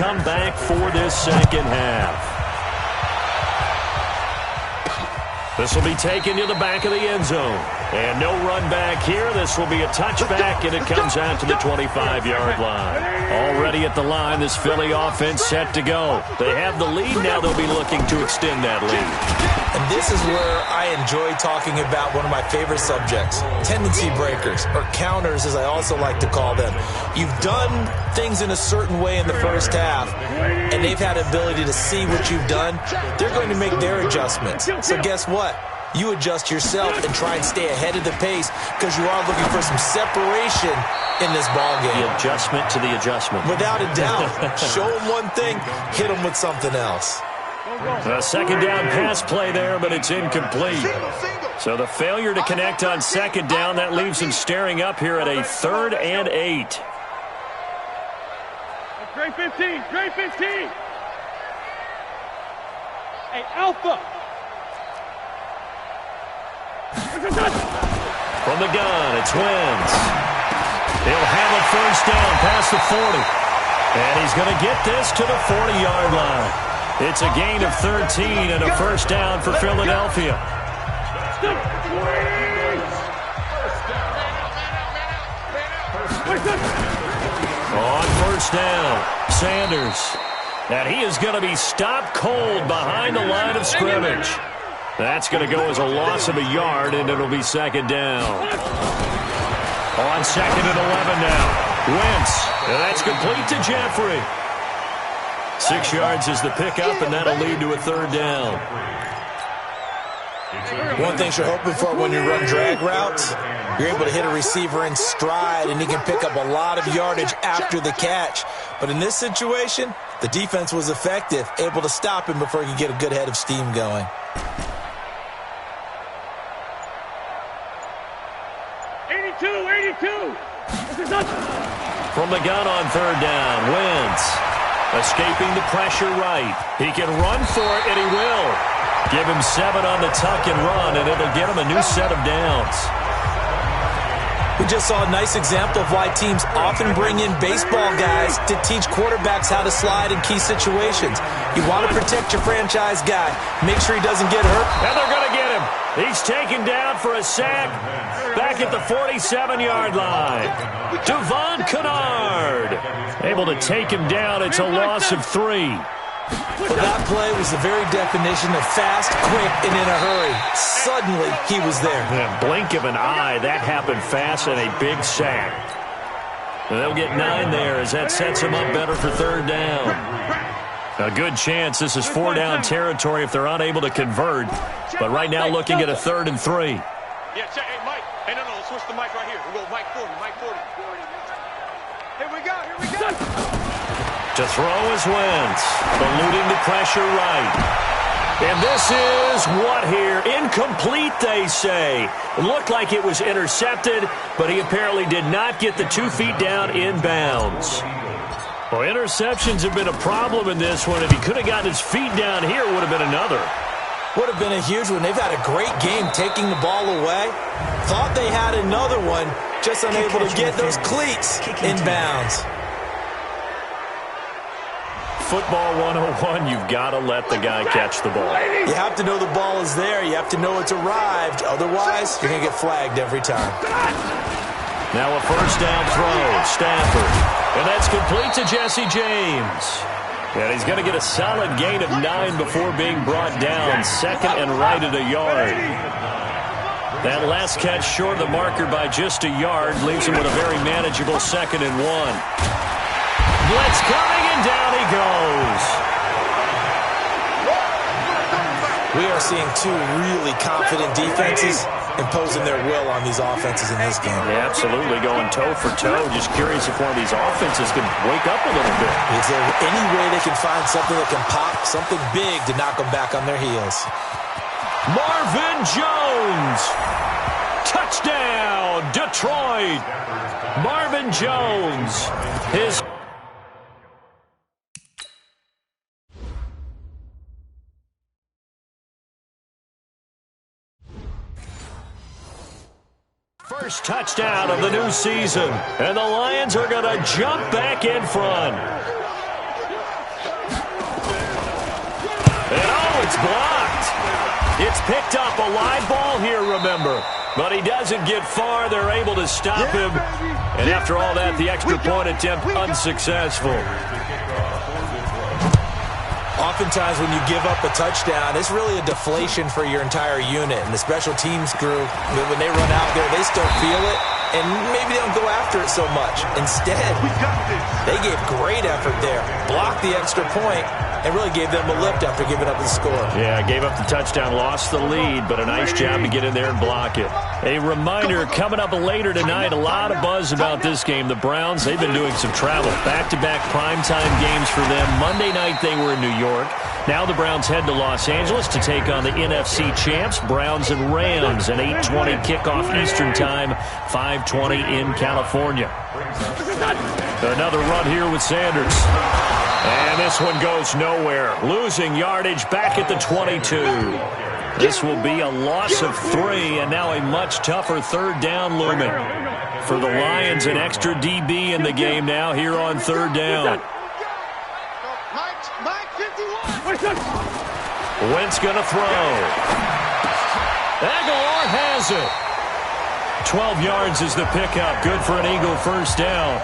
come back for this second half. This will be taken to the back of the end zone. And no run back here. This will be a touchback, and it comes out to the 25-yard line. Already at the line, this Philly offense set to go. They have the lead. Now they'll be looking to extend that lead. And this is where I enjoy talking about one of my favorite subjects, tendency breakers, or counters as I also like to call them. You've done things in a certain way in the first half, and they've had the ability to see what you've done. They're going to make their adjustments. So guess what? You adjust yourself and try and stay ahead of the pace because you are looking for some separation in this ballgame. The adjustment to the adjustment. Without a doubt. Show them one thing, hit them with something else. A second down pass play there, but it's incomplete. So the failure to connect on second down, that leaves him staring up here at a 3rd and 8. Grade 15, grade 15. Hey, Alpha. From the gun, it's Wentz. He'll have a first down past the 40. And he's going to get this to the 40-yard line. It's a gain of 13 and a first down for Philadelphia. On first down, Sanders. And he is going to be stopped cold behind the line of scrimmage. That's going to go as a loss of a yard, and it'll be second down. On second and 11 now. Wentz. And that's complete to Jeffrey. 6 yards is the pickup, and that'll lead to a third down. One thing you're hoping for when you run drag routes, you're able to hit a receiver in stride, and he can pick up a lot of yardage after the catch. But in this situation, the defense was effective, able to stop him before he could get a good head of steam going. From the gun on third down, Wentz. Escaping the pressure right. He can run for it, and he will. Give him 7 on the tuck and run, and it'll get him a new set of downs. We just saw a nice example of why teams often bring in baseball guys to teach quarterbacks how to slide in key situations. You want to protect your franchise guy. Make sure he doesn't get hurt. And they're going to get him. He's taken down for a sack back at the 47-yard line. Devon Kennard able to take him down. It's a loss of 3. Well, that play was the very definition of fast, quick, and in a hurry. Suddenly, he was there. In a blink of an eye, that happened fast and a big sack. And they'll get 9 there as that sets him up better for third down. A good chance this is 4-down territory if they're unable to convert. But right now looking at a 3rd and 3. Yeah, check. Hey, Mike. Hey, no, let's switch the mic right here. We'll go Mike 40, Mike 40. Here we go, here we go. To throw is Wentz, eluding the pressure right. And this is what here? Incomplete, they say. It looked like it was intercepted, but he apparently did not get the 2 feet down in bounds. Well, interceptions have been a problem in this one. If he could have gotten his feet down here, it would have been another. Would have been a huge one. They've had a great game taking the ball away. Thought they had another one, just unable to get those cleats in bounds. Football 101, you've got to let the guy catch the ball. You have to know the ball is there. You have to know it's arrived. Otherwise, you're going to get flagged every time. Now a first down throw, Stafford. And that's complete to Jesse James. And he's going to get a solid gain of 9 before being brought down. Second and right at a yard. That last catch short of the marker by just a yard leaves him with a very manageable 2nd and 1. Blitz coming, and down he goes. We are seeing 2 really confident defenses imposing their will on these offenses in this game. Yeah, absolutely, going toe for toe. Just curious if one of these offenses can wake up a little bit. Is there any way they can find something that can pop, something big to knock them back on their heels? Marvin Jones. Touchdown, Detroit. Marvin Jones. His first touchdown of the new season. And the Lions are going to jump back in front. picked up a live ball here, remember. But he doesn't get far. They're able to stop him. And after all that, the extra point attempt unsuccessful. Oftentimes when you give up a touchdown, it's really a deflation for your entire unit. And the special teams crew, when they run out there, they still feel it. And maybe they don't go after it so much. Instead, they gave great effort there. Blocked the extra point and really gave them a lift after giving up the score. Yeah, gave up the touchdown, lost the lead, but a nice job to get in there and block it. A reminder, coming up later tonight, a lot of buzz about this game. The Browns, they've been doing some travel. Back-to-back primetime games for them. Monday night they were in New York. Now the Browns head to Los Angeles to take on the NFC champs, Browns and Rams, an 8:20 kickoff Eastern time, 5:20 in California. Another run here with Sanders. And this one goes nowhere. Losing yardage back at the 22. This will be a loss of 3, and now a much tougher third down looming. For the Lions, an extra DB in the game now here on third down. Wentz going to throw. Aguilar has it. 12 yards is the pickup. Good for an Eagle first down.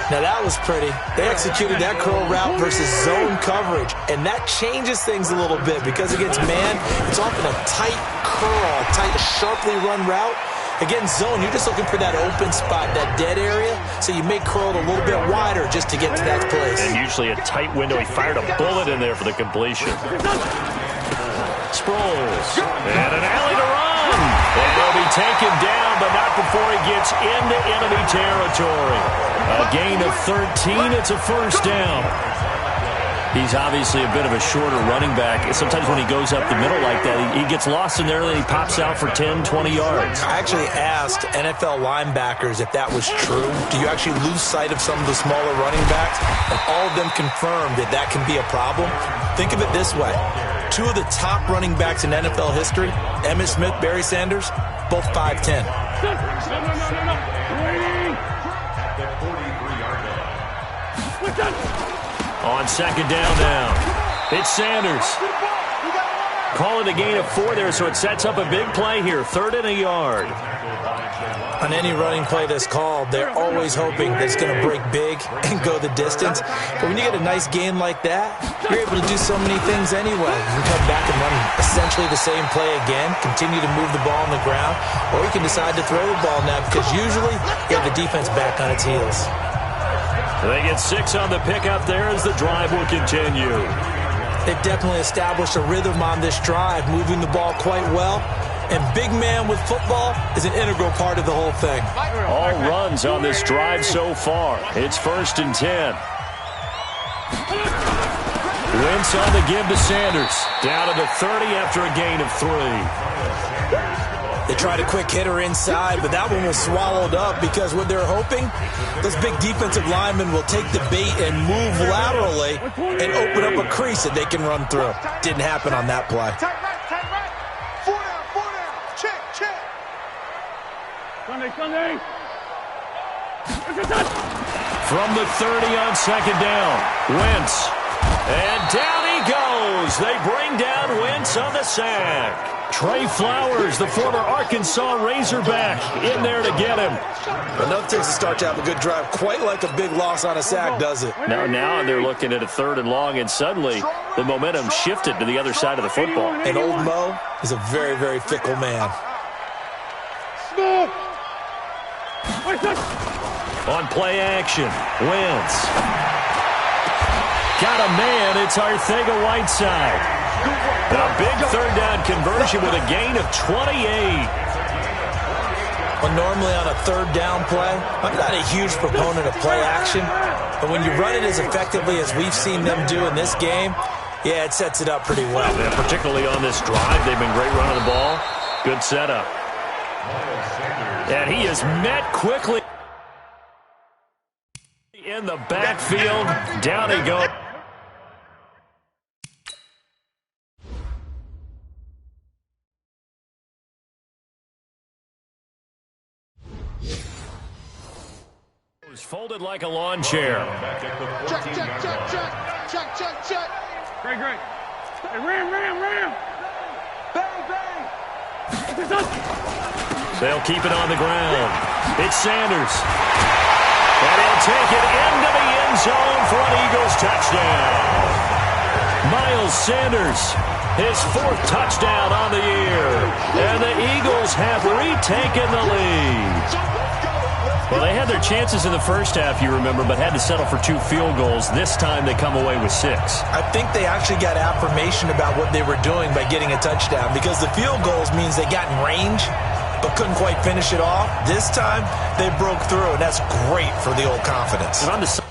Now that was pretty. They executed that curl route versus zone coverage, and that changes things a little bit because against man, it's often a tight curl, tight, sharply run route. Against zone, you're just looking for that open spot, that dead area, so you may curl it a little bit wider just to get to that place. And usually a tight window. He fired a bullet in there for the completion. Sproles. And an alley to run. And he'll be taken down, but not before he gets into enemy territory. A gain of 13. It's a first down. He's obviously a bit of a shorter running back. Sometimes when he goes up the middle like that, he gets lost in there and he pops out for 10, 20 yards. I actually asked NFL linebackers if that was true. Do you actually lose sight of some of the smaller running backs? And all of them confirmed that that can be a problem. Think of it this way. 2 of the top running backs in NFL history, Emmitt Smith, Barry Sanders, both 5'10". On second down now, it's Sanders. Call it a gain of 4 there, so it sets up a big play here. 3rd and a yard. On any running play that's called, they're always hoping that it's going to break big and go the distance. But when you get a nice gain like that, you're able to do so many things anyway. You can come back and run essentially the same play again, continue to move the ball on the ground, or you can decide to throw the ball now because usually you have the defense back on its heels. They get 6 on the pickup there as the drive will continue. They've definitely established a rhythm on this drive, moving the ball quite well. And big man with football is an integral part of the whole thing. All runs on this drive so far. It's 1st and 10. Wentz on the give to Sanders. Down to the 30 after a gain of 3. They tried a quick hitter inside, but that one was swallowed up because what they're hoping, those big defensive linemen will take the bait and move laterally and open up a crease that they can run through. Didn't happen on that play. Tight right. 4 down. Check. Sunday. From the 30 on second down, Wentz. And down he goes. They bring down Wentz on the sack. Trey Flowers, the former Arkansas Razorback, in there to get him. Enough takes to start to have a good drive. Quite like a big loss on a sack, does it? Now they're looking at a 3rd and long, and suddenly the momentum shifted to the other side of the football. And old Mo is a very, very fickle man. On play action, Wentz. Got a man, it's Arcega-Whiteside. A big 3rd down conversion with a gain of 28. Well, normally on a 3rd down play, I'm not a huge proponent of play action, but when you run it as effectively as we've seen them do in this game, yeah, it sets it up pretty well. Yeah, particularly on this drive, they've been great running the ball. Good setup. And he is met quickly in the backfield. Down he goes. Folded like a lawn chair. Check. Great. Hey, ram. Bang, bang. They'll keep it on the ground. It's Sanders. And he'll take it into the end zone for an Eagles touchdown. Miles Sanders, his 4th touchdown on the year. And the Eagles have retaken the lead. Well, they had their chances in the first half, you remember, but had to settle for 2 field goals. This time they come away with 6. I think they actually got affirmation about what they were doing by getting a touchdown, because the field goals means they got in range but couldn't quite finish it off. This time they broke through, and that's great for the old confidence. And on the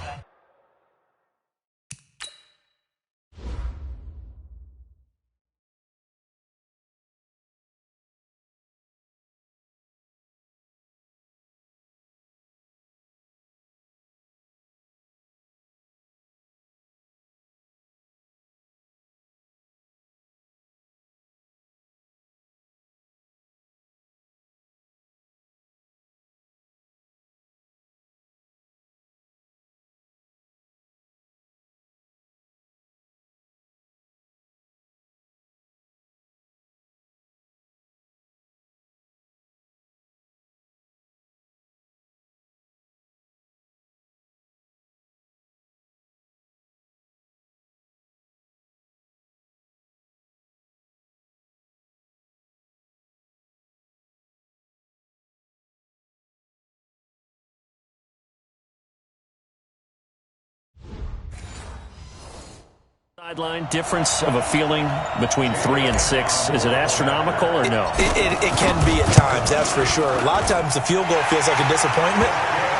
sideline, difference of a feeling between 3 and 6. Is it astronomical or no? It can be at times, that's for sure. A lot of times the field goal feels like a disappointment.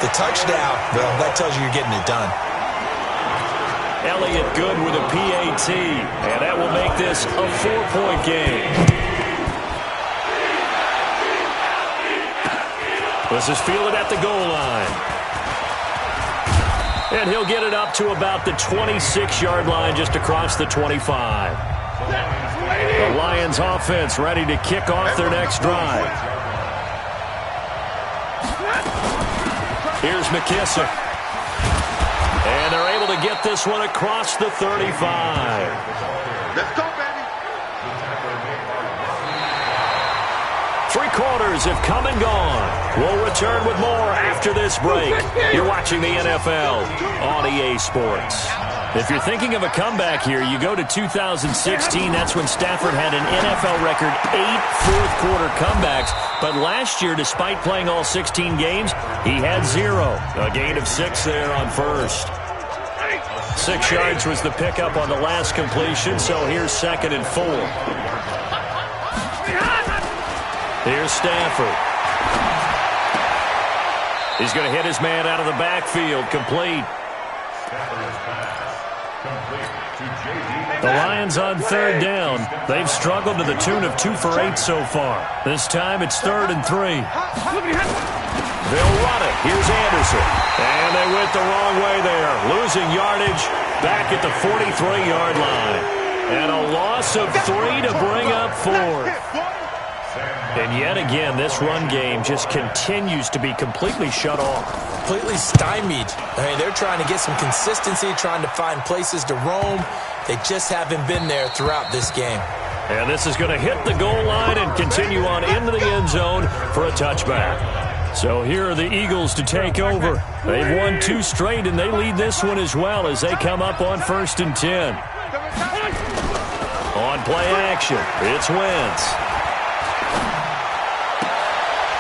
The touchdown, well, that tells you you're getting it done. Elliott good with a PAT, and that will make this a 4-point game. This is fielded at the goal line. And he'll get it up to about the 26-yard line, just across the 25. The Lions offense ready to kick off their next drive. Here's McKissick. And they're able to get this one across the 35. Let's go, baby. 3 quarters have come and gone. We'll return with more after this break. You're watching the NFL on EA Sports. If you're thinking of a comeback here, you go to 2016. That's when Stafford had an NFL record 8 fourth-quarter comebacks. But last year, despite playing all 16 games, he had 0. A gain of 6 there on first. 6 yards was the pickup on the last completion, so here's 2nd and 4. Here's Stafford. He's going to hit his man out of the backfield. Complete. The Lions on 3rd down. They've struggled to the tune of 2 for 8 so far. This time it's 3rd and 3. They'll run it. Here's Anderson. And they went the wrong way there. Losing yardage back at the 43-yard line. And a loss of 3 to bring up 4th. And yet again, this run game just continues to be completely shut off. Completely stymied. I mean, they're trying to get some consistency, trying to find places to roam. They just haven't been there throughout this game. And this is going to hit the goal line and continue on into the end zone for a touchback. So here are the Eagles to take over. They've won 2 straight, and they lead this one as well as they come up on 1st and 10. On play action, it's Wentz.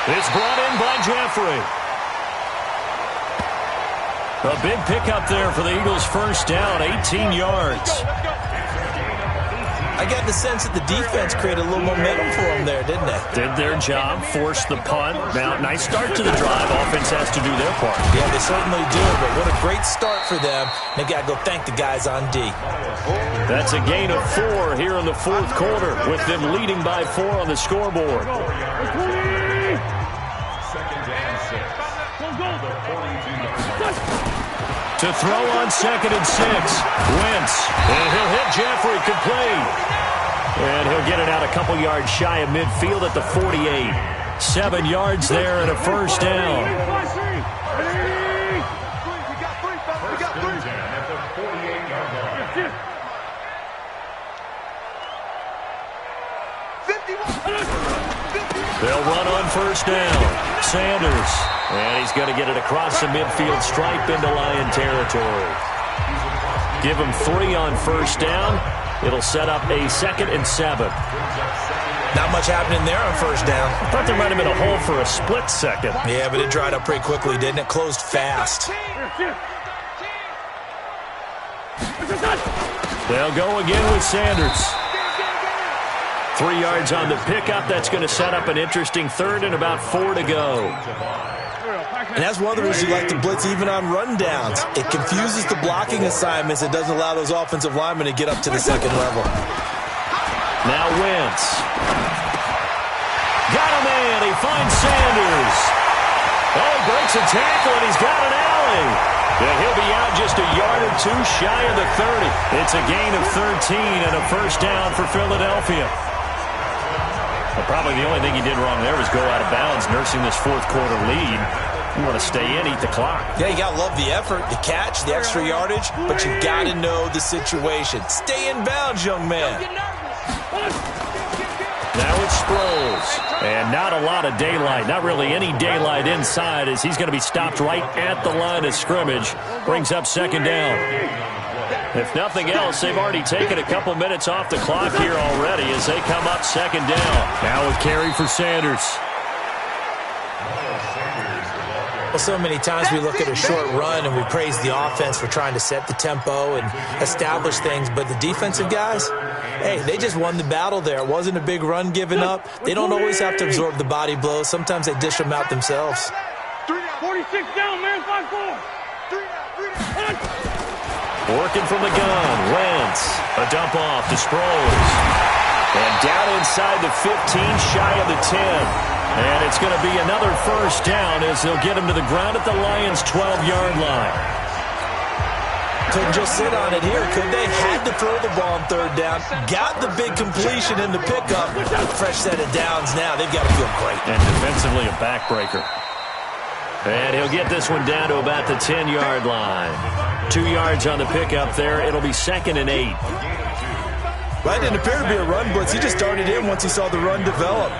It's brought in by Jeffrey. A big pickup there for the Eagles' first down, 18 yards. I got the sense that the defense created a little momentum for them there, didn't they? Did their job, forced the punt. Now, nice start to the drive. Offense has to do their part. Yeah, they certainly do, but what a great start for them. They got to go thank the guys on D. That's a gain of 4 here in the 4th quarter, with them leading by 4 on the scoreboard. To throw on 2nd and 6. Wentz. And he'll hit Jeffrey complete. And he'll get it out a couple yards shy of midfield at the 48. 7 yards there and a first down. on first down. Sanders. And he's going to get it across the midfield stripe into Lion territory. Give him 3 on first down. It'll set up a 2nd and 7. Not much happening there on first down. I thought there might have been a hole for a split second. Yeah, but it dried up pretty quickly, didn't it? Closed fast. They'll go again with Sanders. 3 yards on the pickup. That's going to set up an interesting 3rd and about 4 to go. And that's one of the reasons you like to blitz even on rundowns. It confuses the blocking assignments. It doesn't allow those offensive linemen to get up to the second level. Now Wentz. Got a man. He finds Sanders. Oh, he breaks a tackle, and he's got an alley. Yeah, he'll be out just a yard or 2 shy of the 30. It's a gain of 13 and a first down for Philadelphia. Well, probably the only thing he did wrong there was go out of bounds, nursing this fourth quarter lead. You want to stay in, eat the clock. Yeah, you got to love the effort, the catch, the extra yardage, but you got to know the situation. Stay in bounds, young man. Now it's Sproles. And not a lot of daylight, not really any daylight inside, as he's going to be stopped right at the line of scrimmage. Brings up 2nd down. If nothing else, they've already taken a couple minutes off the clock here already as they come up 2nd down. Now with carry for Sanders. Well, so many times we look at a short run and we praise the offense for trying to set the tempo and establish things, but the defensive guys, hey, they just won the battle there. It wasn't a big run given up. They don't always have to absorb the body blows. Sometimes they dish them out themselves. 46 down, man, 5-4. Working from the gun, Wentz. A dump off to Sproles. And down inside the 15, shy of the 10. And it's going to be another first down as they'll get him to the ground at the Lions' 12-yard line. Couldn't just sit on it here, could they? Had to throw the ball on 3rd down. Got the big completion in the pickup. Fresh set of downs now. They've got to feel great. And defensively a backbreaker. And he'll get this one down to about the 10-yard line. 2 yards on the pickup there. It'll be 2nd and 8. Well, it didn't appear to be a run blitz. He just darted in once he saw the run develop.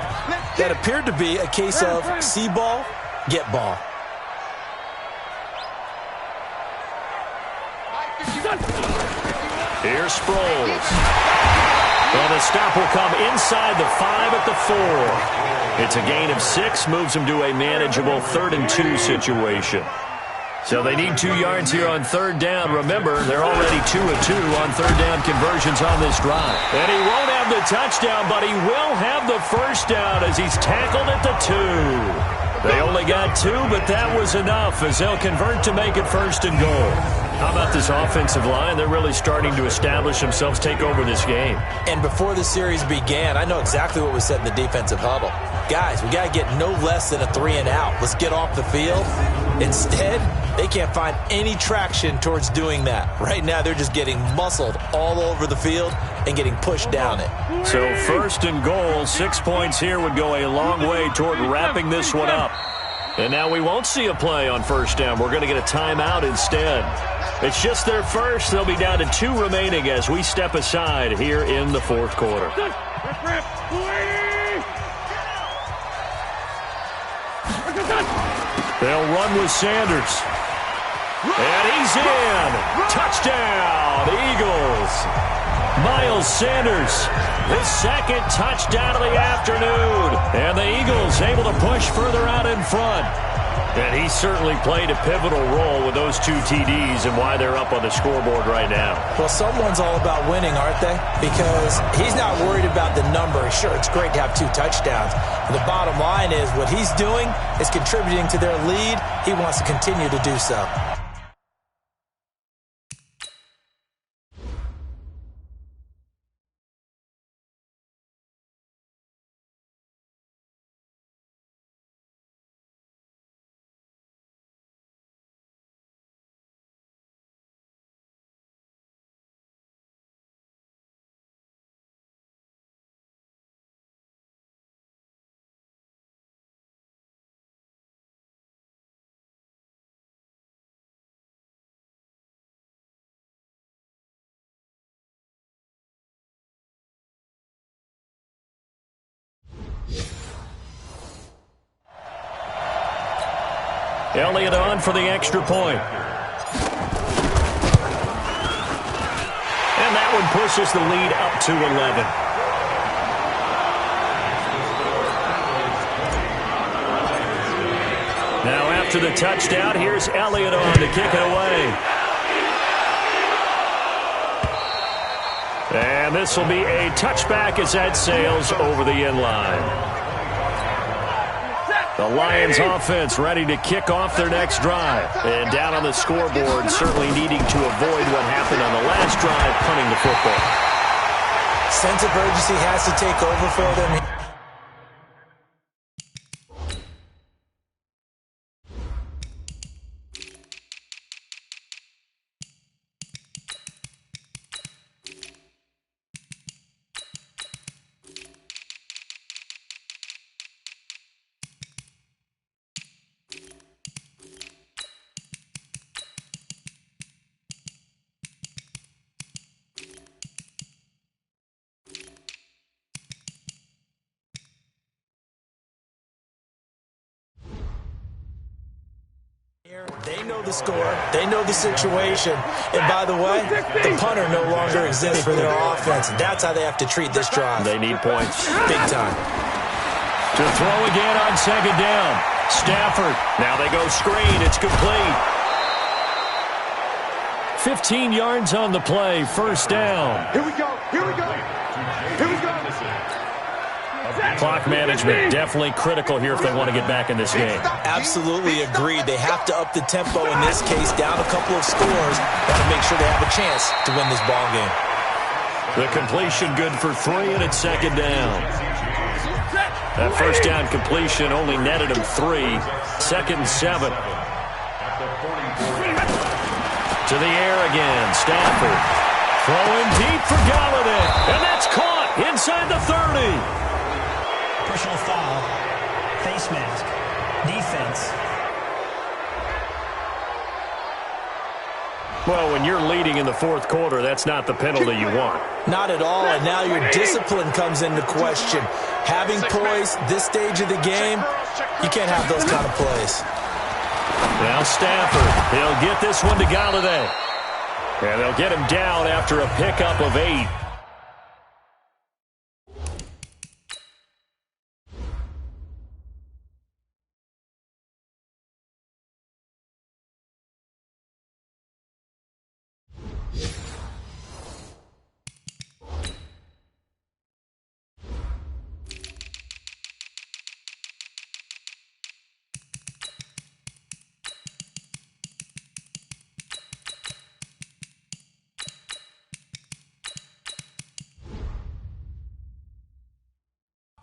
That appeared to be a case of see ball, get ball. Here's Sproles. And the stop will come inside the 5 at the 4. It's a gain of 6, moves him to a manageable 3rd and 2 situation. So they need 2 yards here on 3rd down. Remember, they're already 2 of 2 on 3rd down conversions on this drive. And he won't have the touchdown, but he will have the first down as he's tackled at the 2. They only got 2, but that was enough as they'll convert to make it 1st and goal. How about this offensive line? They're really starting to establish themselves, take over this game. And before the series began, I know exactly what was said in the defensive huddle. Guys, we got to get no less than a 3 and out. Let's get off the field. Instead, they can't find any traction towards doing that. Right now, they're just getting muscled all over the field and getting pushed down it. So 1st and goal, 6 points here would go a long way toward wrapping this one up. And now we won't see a play on 1st down. We're going to get a timeout instead. It's just their first. They'll be down to 2 remaining as we step aside here in the 4th quarter. They'll run with Sanders. And he's in. Touchdown, Eagles. Miles Sanders, his 2nd touchdown of the afternoon. And the Eagles able to push further out in front. And he certainly played a pivotal role with those 2 TDs and why they're up on the scoreboard right now. Well, someone's all about winning, aren't they? Because he's not worried about the number. Sure, it's great to have 2 touchdowns. But the bottom line is what he's doing is contributing to their lead. He wants to continue to do so. Elliott on for the extra point. And that one pushes the lead up to 11. Now after the touchdown, here's Elliott on to kick it away. And this will be a touchback as that sails over the end line. The Lions offense ready to kick off their next drive. And down on the scoreboard, certainly needing to avoid what happened on the last drive, punting the football. Sense of urgency has to take over for them. They know the score. They know the situation. And by the way, the punter no longer exists for their offense. That's how they have to treat this drive. They need points. Big time. To throw again on second down. Stafford. Now they go screen. It's complete. 15 yards on the play. First down. Here we go. Here we go. Here we go. Clock management definitely critical here if they want to get back in this game. Absolutely agreed. They have to up the tempo in this case, down a couple of scores. Want to make sure they have a chance to win this ball game. The completion good for 3, and it's second down. That first down completion only netted him 3. Second and 7. To the air again. Stafford throwing deep for Galladay. And that's caught inside the 30. Personal foul, face mask, defense. Well, when you're leading in the fourth quarter, that's not the penalty you want. Not at all, and now your discipline comes into question. Having poise this stage of the game, you can't have those kind of plays. Now Stafford, he'll get this one to Galladay. And they'll get him down after a pickup of 8.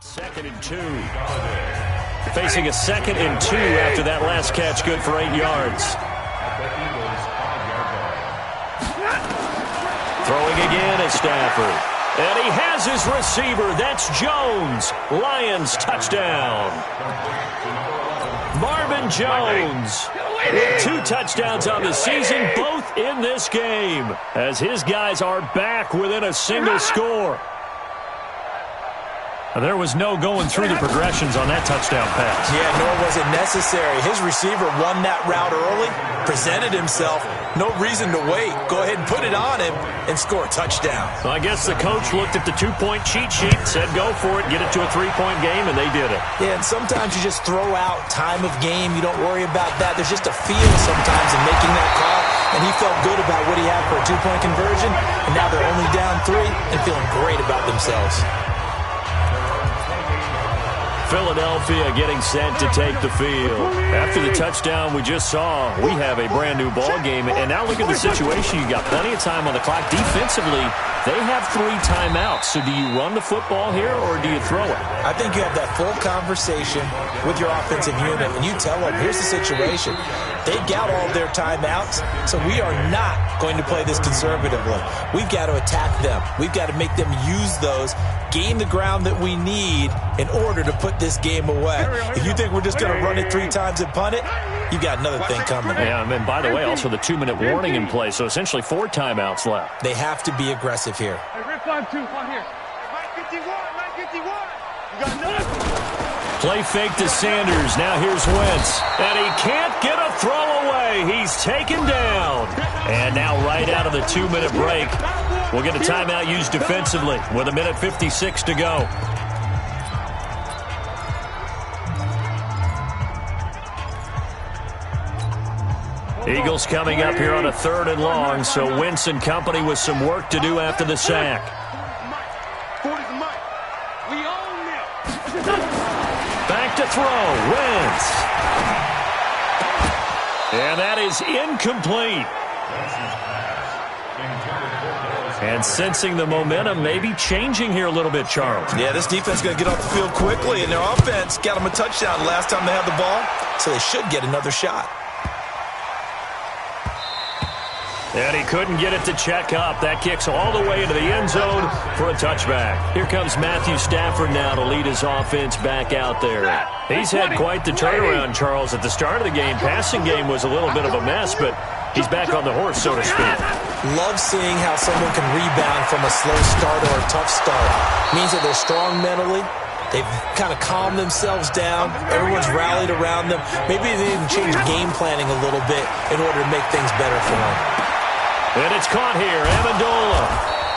Second and 2. Facing a second and 2 after that last catch, good for 8 yards. Throwing again is Stafford. And he has his receiver. That's Jones. Lions touchdown. Marvin Jones with 2 touchdowns on the season, both in this game, as his guys are back within a single score. There was no going through the progressions on that touchdown pass. Yeah, nor was it necessary. His receiver won that route early, presented himself. No reason to wait. Go ahead and put it on him and score a touchdown. So I guess the coach looked at the 2-point cheat sheet, said go for it, get it to a 3-point game, and they did it. Yeah, and sometimes you just throw out time of game. You don't worry about that. There's just a feel sometimes in making that call, and he felt good about what he had for a 2-point conversion, and now they're only down 3 and feeling great about themselves. Philadelphia getting set to take the field. After the touchdown we just saw, we have a brand new ball game. And now look at the situation. You got plenty of time on the clock. Defensively, they have 3 timeouts. So do you run the football here or do you throw it? I think you have that full conversation with your offensive unit, and you tell them, here's the situation. They've got all their timeouts, so we are not going to play this conservatively. We've got to attack them. We've got to make them use those, gain the ground that we need in order to put this game away. If you think we're just going to run it 3 times and punt it, you've got another thing coming. Yeah, and by the way, also the 2-minute warning in play, so essentially 4 timeouts left. They have to be aggressive here. Hey, Rip 5-2, on here. 951, 951. You got nothing. Play fake to Sanders. Now here's Wentz. And he can't get a throw away. He's taken down. And now right out of the 2-minute break, we'll get a timeout used defensively with 1:56 to go. Eagles coming up here on a 3rd and long, so Wentz and company with some work to do after the sack. Back to throw, Wentz. And that is incomplete. And sensing the momentum maybe changing here a little bit, Charles. Yeah, this defense is going to get off the field quickly, and their offense got them a touchdown last time they had the ball, so they should get another shot. And he couldn't get it to check up. That kicks all the way into the end zone for a touchback. Here comes Matthew Stafford now to lead his offense back out there. He's had quite the turnaround, Charles. At the start of the game, passing game was a little bit of a mess, but he's back on the horse, so to speak. Love seeing how someone can rebound from a slow start or a tough start. Means that they're strong mentally. They've kind of calmed themselves down. Everyone's rallied around them. Maybe they even changed game planning a little bit in order to make things better for them. And it's caught here, Amendola.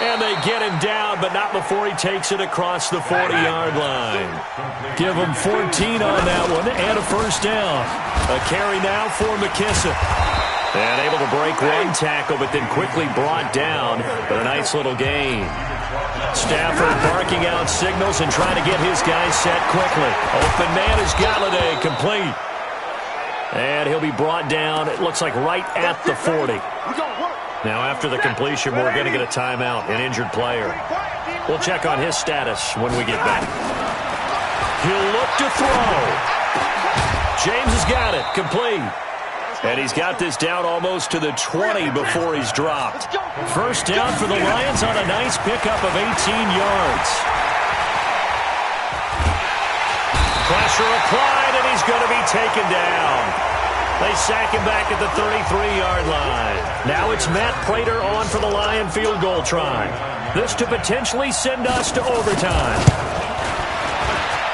And they get him down, but not before he takes it across the 40-yard line. Give him 14 on that one and a first down. A carry now for McKissick. And able to break one tackle, but then quickly brought down with a nice little gain. Stafford barking out signals and trying to get his guys set quickly. Open man is Galladay, complete. And he'll be brought down, it looks like right at the 40. Now after the completion, we're going to get a timeout, an injured player. We'll check on his status when we get back. He'll look to throw. James has got it, complete. And he's got this down almost to the 20 before he's dropped. First down for the Lions on a nice pickup of 18 yards. Pressure applied, and he's going to be taken down. They sack him back at the 33-yard line. Now it's Matt Prater on for the Lion field goal try. This to potentially send us to overtime.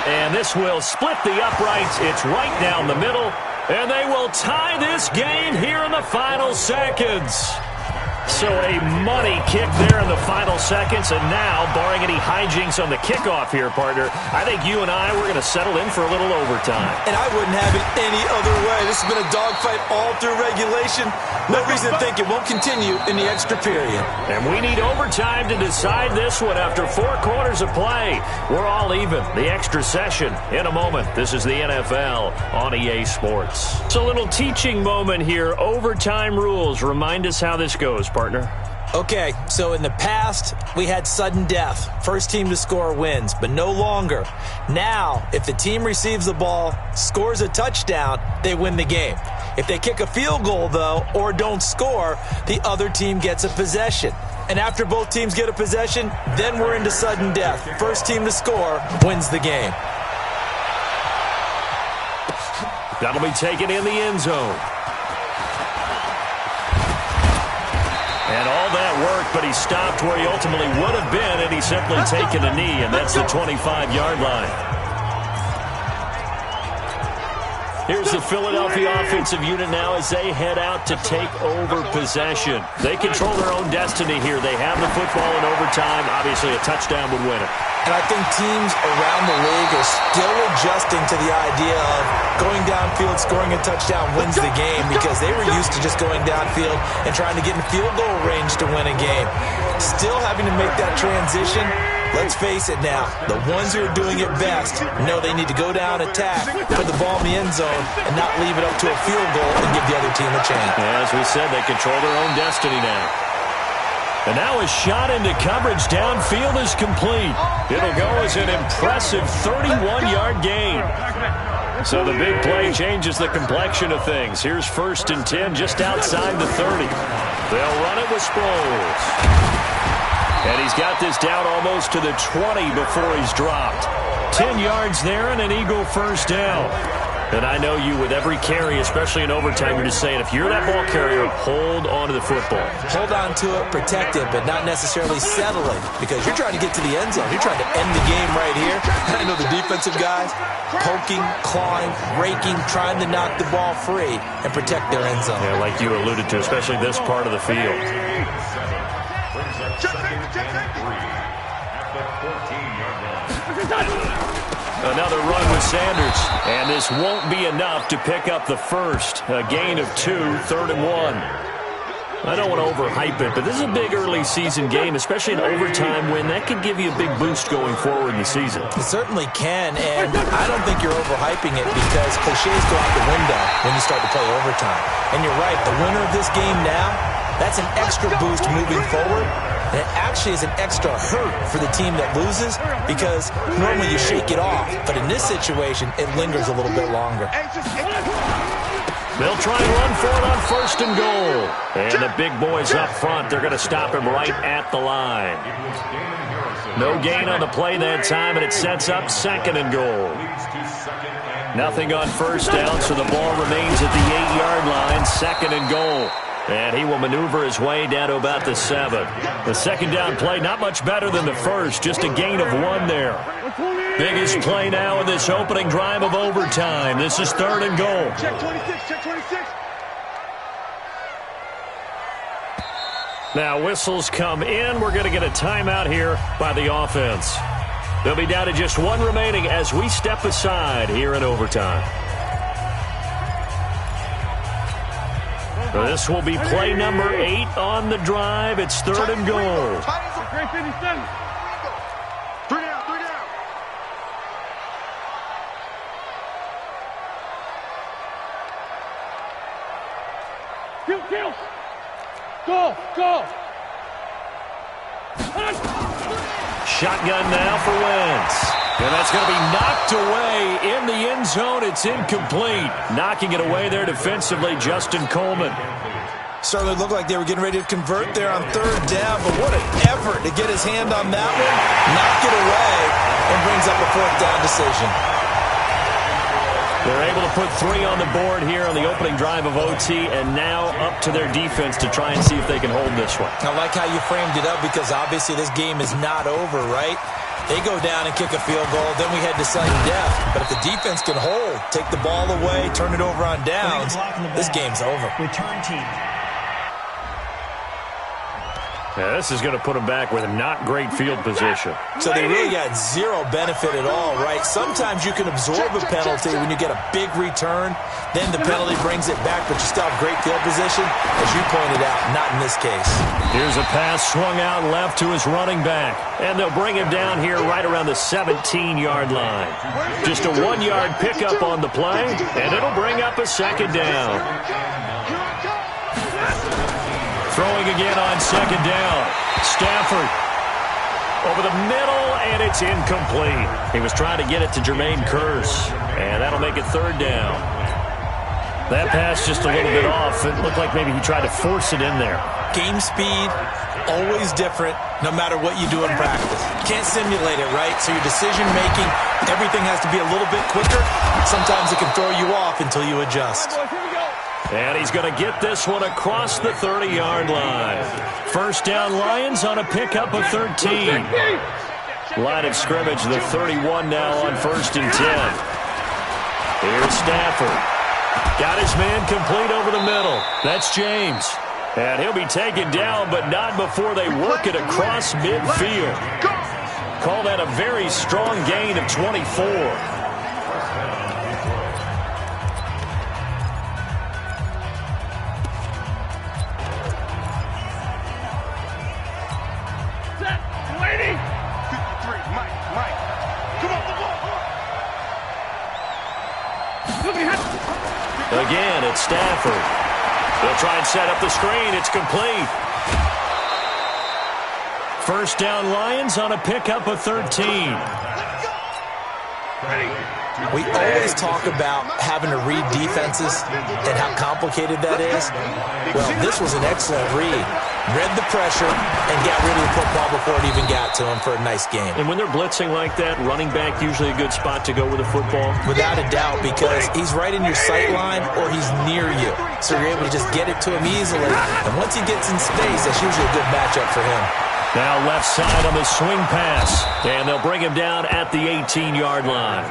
And this will split the uprights. It's right down the middle. And they will tie this game here in the final seconds. So a money kick there in the final seconds. And now, barring any hijinks on the kickoff here, partner, I think you and I, we're going to settle in for a little overtime. And I wouldn't have it any other way. This has been a dogfight all through regulation. No reason to think it won't continue in the extra period. And we need overtime to decide this one after 4 quarters of play. We're all even. The extra session in a moment. This is the NFL on EA Sports. It's a little teaching moment here. Overtime rules. Remind us how this goes, partner. Okay, so in the past, we had sudden death. First team to score wins, but no longer. Now, if the team receives the ball, scores a touchdown, they win the game. If they kick a field goal, though, or don't score, the other team gets a possession. And after both teams get a possession, then we're into sudden death. First team to score wins the game. That'll be taken in the end zone. And all that work, but he stopped where he ultimately would have been, and he's simply taken a knee, and that's the 25-yard line. Here's the Philadelphia offensive unit now as they head out to take over possession. They control their own destiny here. They have the football in overtime. Obviously, a touchdown would win it. And I think teams around the league are still adjusting to the idea of going downfield, scoring a touchdown wins the game, because they were used to just going downfield and trying to get in field goal range to win a game. Still having to make that transition. Let's face it now, the ones who are doing it best know they need to go down, attack, put the ball in the end zone, and not leave it up to a field goal and give the other team a chance. Yeah, as we said, they control their own destiny now. And now a shot into coverage downfield is complete. It'll go as an impressive 31-yard gain. So the big play changes the complexion of things. Here's 1st and 10 just outside the 30. They'll run it with Sproles. And he's got this down almost to the 20 before he's dropped. 10 yards there and an Eagle first down. And I know you, with every carry, especially in overtime, you're just saying, if you're that ball carrier, hold on to the football. Hold on to it, protect it, but not necessarily settle it, because you're trying to get to the end zone. You're trying to end the game right here. And I know the defensive guys poking, clawing, raking, trying to knock the ball free and protect their end zone. Yeah, like you alluded to, especially this part of the field. Another run with Sanders, and this won't be enough to pick up the first. A gain of 2, 3rd and 1. I don't want to overhype it, but this is a big early season game, especially an overtime win. That could give you a big boost going forward in the season. It certainly can, and I don't think you're overhyping it, because cliches go out the window when you start to play overtime. And you're right, the winner of this game now, that's an extra boost moving forward. And it actually is an extra hurt for the team that loses, because normally you shake it off. But in this situation, it lingers a little bit longer. They'll try and run for it on 1st and goal. And the big boys up front, they're going to stop him right at the line. No gain on the play that time, and it sets up 2nd and goal. Nothing on 1st down, so the ball remains at the 8-yard line, 2nd and goal. And he will maneuver his way down to about the 7. The 2nd down play, not much better than the first, just a gain of 1 there. Biggest play now in this opening drive of overtime. This is 3rd and goal. Check 26, check 26. Now whistles come in. We're going to get a timeout here by the offense. They'll be down to just 1 remaining as we step aside here in overtime. So this will be play number 8 on the drive. It's 3rd and goal. Great 57. 3 down, 3 down. Kill. Go. Shotgun now for Wentz. And that's going to be knocked away in the end zone. It's incomplete. Knocking it away there defensively, Justin Coleman. Certainly looked like they were getting ready to convert there on 3rd down, but what an effort to get his hand on that one, knock it away, and brings up a 4th down decision. They're able to put 3 on the board here on the opening drive of OT, and now up to their defense to try and see if they can hold this one. I like how you framed it up, because obviously this game is not over, right? They go down and kick a field goal, then we head to sudden death. But if the defense can hold, take the ball away, turn it over on downs, this game's over. Return team. Yeah, this is going to put them back with a not great field position. So they really got 0 benefit at all, right? Sometimes you can absorb a penalty when you get a big return. Then the penalty brings it back, but you still have great field position. As you pointed out, not in this case. Here's a pass swung out left to his running back. And they'll bring him down here right around the 17-yard line. Just a 1-yard pickup on the play, and it'll bring up a 2nd down. Throwing again on 2nd down. Stafford over the middle, and it's incomplete. He was trying to get it to Jermaine Kearse, and that'll make it 3rd down. That pass just a little bit off. It looked like maybe he tried to force it in there. Game speed, always different, no matter what you do in practice. You can't simulate it, right? So your decision-making, everything has to be a little bit quicker. Sometimes it can throw you off until you adjust. And he's going to get this one across the 30-yard line. 1st down Lions on a pickup of 13. Line of scrimmage, the 31 now on 1st and 10. Here's Stafford. Got his man complete over the middle. That's James. And he'll be taken down, but not before they work it across midfield. Call that a very strong gain of 24. Again, it's Stafford. They'll try and set up the screen. It's complete. 1st down Lions on a pickup of 13. Ready. We always talk about having to read defenses and how complicated that is. Well, this was an excellent read. Read the pressure and got rid of the football before it even got to him for a nice game. And when they're blitzing like that, running back usually a good spot to go with the football? Without a doubt, because he's right in your sight line or he's near you. So you're able to just get it to him easily. And once he gets in space, that's usually a good matchup for him. Now left side on the swing pass. And they'll bring him down at the 18-yard line.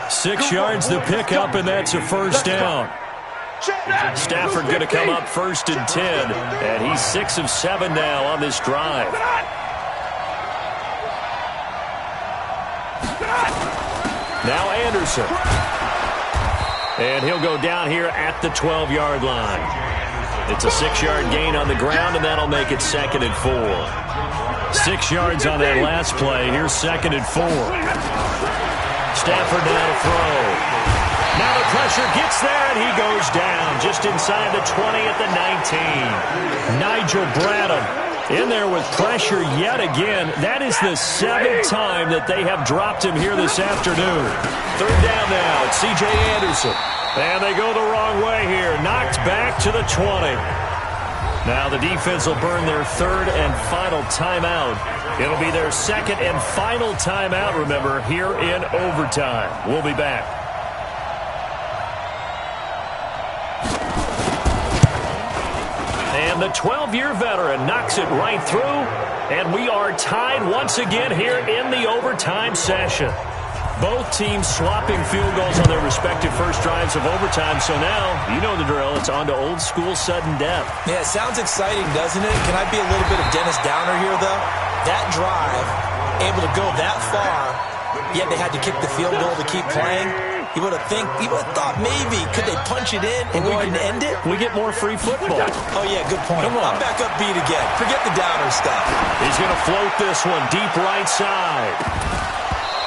6 yards to pick up, and that's a first down. Stafford going to come up 1st and 10, and he's 6 of 7 now on this drive. Now Anderson. And he'll go down here at the 12-yard line. It's a 6-yard gain on the ground, and that'll make it 2nd and 4. 6 yards on that last play. Here's 2nd and 4. Stafford now to throw. Now the pressure gets there, and he goes down just inside the 20 at the 19. Nigel Bradham in there with pressure yet again. That is the 7th time that they have dropped him here this afternoon. 3rd down now. It's C.J. Anderson. And they go the wrong way here. Knocked back to the 20. Now the defense will burn their 3rd and final timeout. It'll be their 2nd and final timeout, remember, here in overtime. We'll be back. And the 12-year veteran knocks it right through, and we are tied once again here in the overtime session. Both teams swapping field goals on their respective first drives of overtime. So now, you know the drill. It's on to old school sudden death. Yeah, it sounds exciting, doesn't it? Can I be a little bit of Dennis Downer here, though? That drive, able to go that far, yet they had to kick the field goal to keep playing. You would have thought maybe, could they punch it in and go ahead and end it? We get more free football. Oh, yeah, good point. Come on. I'm back up beat again. Forget the Downer stuff. He's going to float this one deep right side.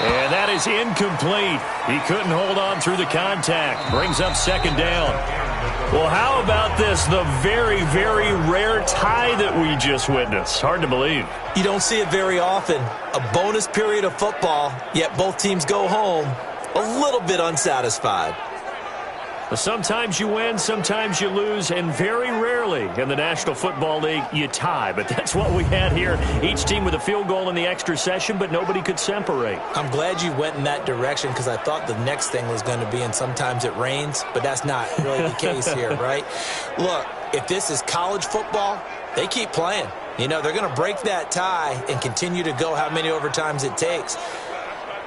And that is incomplete. He couldn't hold on through the contact. Brings up 2nd down. Well, how about this? The very, very rare tie that we just witnessed. Hard to believe. You don't see it very often. A bonus period of football, yet both teams go home a little bit unsatisfied. Well, sometimes you win, sometimes you lose, and very rarely in the National Football League you tie. But that's what we had here. Each team with a field goal in the extra session, but nobody could separate. I'm glad you went in that direction because I thought the next thing was going to be, and sometimes it rains, but that's not really the case here, right? Look, if this is college football, they keep playing. You know, they're going to break that tie and continue to go how many overtimes it takes.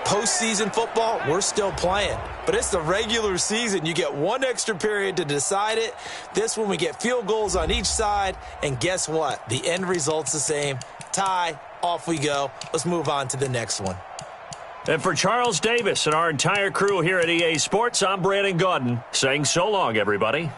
Postseason football, we're still playing. But it's the regular season. You get one extra period to decide it. This one, we get field goals on each side. And guess what? The end result's the same. Tie, off we go. Let's move on to the next one. And for Charles Davis and our entire crew here at EA Sports, I'm Brandon Gaudin saying so long, everybody.